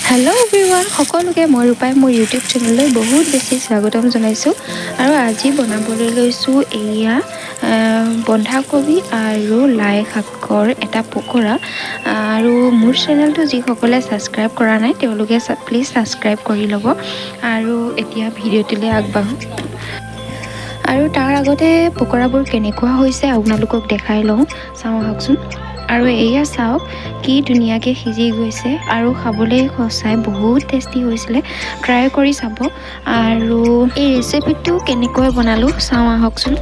Hello' everyone, সকলোকে মই ৰূপাই মোৰ ইউটিউব চেনেললৈ বহুত বেছি স্বাগতম জনাইছোঁ। আৰু আজি বনাবলৈ লৈছোঁ এয়া বন্ধাকবি আৰু লাই শাকৰ এটা পকৰা। আৰু মোৰ চেনেলটো যিসকলে ছাবস্ক্ৰাইব কৰা নাই তেওঁলোকে প্লিজ ছাবস্ক্ৰাইব কৰি ল'ব। আৰু এতিয়া ভিডিঅ'টোলৈ আগবাঢ়োঁ। আৰু তাৰ আগতে পকৰাবোৰ কেনেকুৱা হৈছে আপোনালোকক দেখাই লওঁ, চাওঁ আহকচোন। আৰু এয়া চাওক কি ধুনীয়াকৈ সিজি গৈছে আৰু খাবলৈ সঁচাই বহুত টেষ্টি হৈছিলে। ট্ৰাই কৰি চাব। আৰু এই ৰেচিপিটো কেনেকৈ বনালোঁ চাওঁ আহকচোন।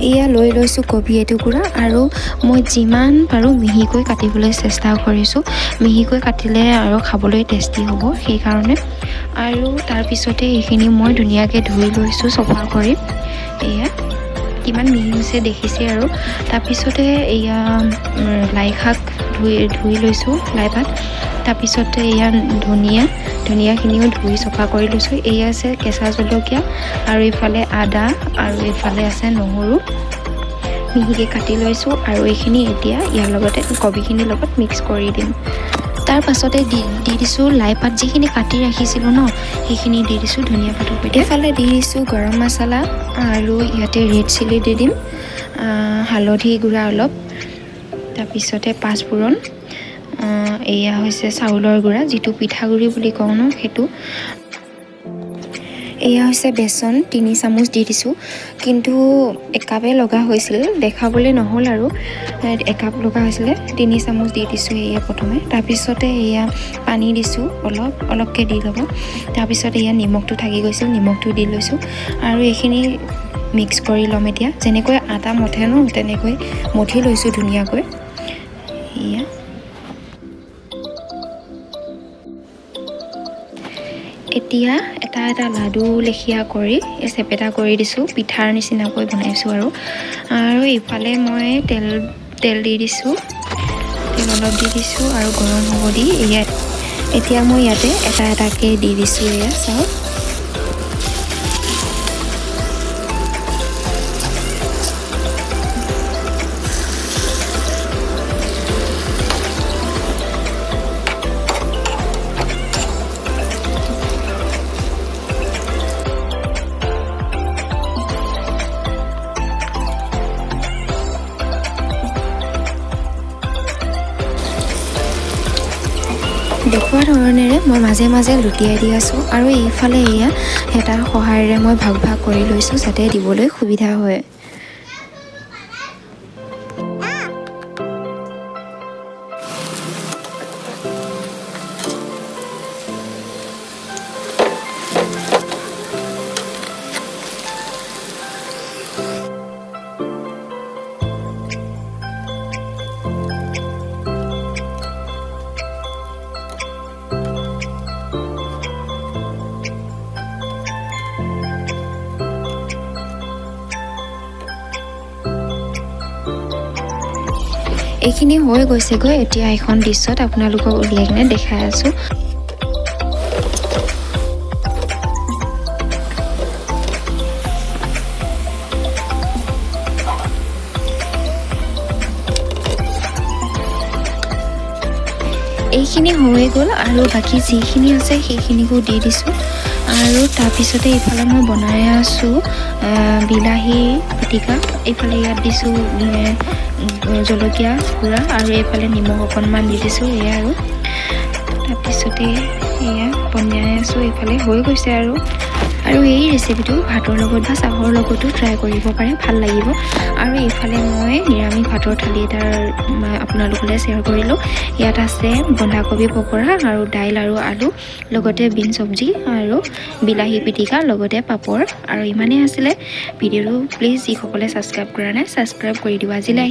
এয়া লৈ লৈছোঁ কবি এটুকুৰা আৰু মই যিমান পাৰোঁ মিহিকৈ কাটিবলৈ চেষ্টা কৰিছোঁ। মিহিকৈ কাটিলে আৰু খাবলৈ টেষ্টি হ'ব সেইকাৰণে। আৰু তাৰপিছতে এইখিনি মই ধুনীয়াকৈ ধুই লৈছোঁ চফা কৰি। এয়া কিমান মিহি হৈছে দেখিছে। আৰু তাৰপিছতে এয়া লাই শাক ধুই লৈছোঁ, লাই পাত। তাৰপিছতে এয়া ধনিয়াখিনিও ধুই চফা কৰি লৈছোঁ। এয়া আছে কেঁচা জলকীয়া আৰু এইফালে আদা আৰু এইফালে আছে নহৰু মিহিকৈ কাটি লৈছোঁ। আৰু এইখিনি এতিয়া ইয়াৰ লগতে কবিখিনিৰ লগত মিক্স কৰি দিম। তাৰ পাছতে দি দিছোঁ লাই পাত যিখিনি কাটি ৰাখিছিলোঁ ন, সেইখিনি দি দিছোঁ ধনিয়া পাতৰ সৈতে। এইফালে দি দিছোঁ গৰম মছলা আৰু ইয়াতে ৰেড চিলি দি দিম, হালধি গুড়া অলপ, তাৰপিছতে পাঁচফোৰণ, এয়া হৈছে চাউলৰ গুড়া যিটো পিঠাগুড়ি বুলি কওঁ ন সেইটো। এয়া হৈছে বেচন 3 চামুচ দি দিছোঁ, কিন্তু একাপে লগা হৈছিল, দেখাবলৈ নহ'ল আৰু একাপ লগা হৈছিলে। 3 চামুচ দি দিছোঁ এয়া প্ৰথমে। তাৰপিছতে এয়া পানী দিছোঁ, অলপকৈ দি ল'ব। তাৰপিছত এয়া নিমখটো থাকি গৈছিল, নিমখটো দি লৈছোঁ। আৰু এইখিনি মিক্স কৰি ল'ম এতিয়া। যেনেকৈ আটা মঠে ন তেনেকৈ মঠি লৈছোঁ ধুনীয়াকৈ। এয়া এতিয়া এটা এটা লাডু লেখীয়া কৰি চেপেটা কৰি দিছোঁ, পিঠাৰ নিচিনাকৈ বনাইছোঁ। আৰু ইফালে মই তেল দি দিছোঁ, তেল অলপ দি দিছোঁ আৰু গৰম হ'ব দি এতিয়া মই ইয়াতে এটা এটাকৈ দি দিছোঁ। এয়া চাওক দেখুওৱা ধৰণেৰে মই মাজে মাজে লুটিয়াই দি আছোঁ। আৰু এইফালে এয়া হেতাৰ সহায়েৰে মই ভাগ ভাগ কৰি লৈছোঁ যাতে দিবলৈ সুবিধা হয়। এইখিনি হৈ গৈছেগৈ। এতিয়া এখন ডিছত আপোনালোকক উলিয়াই কিনে দেখাই আছোঁ। এইখিনি হৈ গ'ল আৰু বাকী যিখিনি আছে সেইখিনিকো দি দিছোঁ। আৰু তাৰপিছতে এইফালে মই বনাই আছোঁ বিলাহী পিটিকা। এইফালে ইয়াত দিছোঁ জলকীয়া গুড়া আৰু এইফালে নিমখ অকণমান দি দিছোঁ। এয়া আৰু তাৰপিছতে এয়া বনাই আছোঁ। এইফালে হৈ গৈছে। আৰু এই ৰেচিপিটো ভাতৰ লগত বা চাহৰ লগতো ট্ৰাই কৰিব পাৰে, ভাল লাগিব। আৰু এইফালে মই নিৰামিষ ভাতৰ থালি এটাৰ আপোনালোকলৈ শ্বেয়াৰ কৰিলোঁ। ইয়াত আছে বন্ধাকবি পকৰা আৰু দাইল আৰু আলু, লগতে বিন চব্জি আৰু বিলাহী পিটিকা, লগতে পাপৰ। আৰু ইমানেই আছিলে ভিডিঅ'টো। প্লিজ যিসকলে ছাবস্ক্ৰাইব কৰা নাই ছাবস্ক্ৰাইব কৰি দিব। আজিলৈ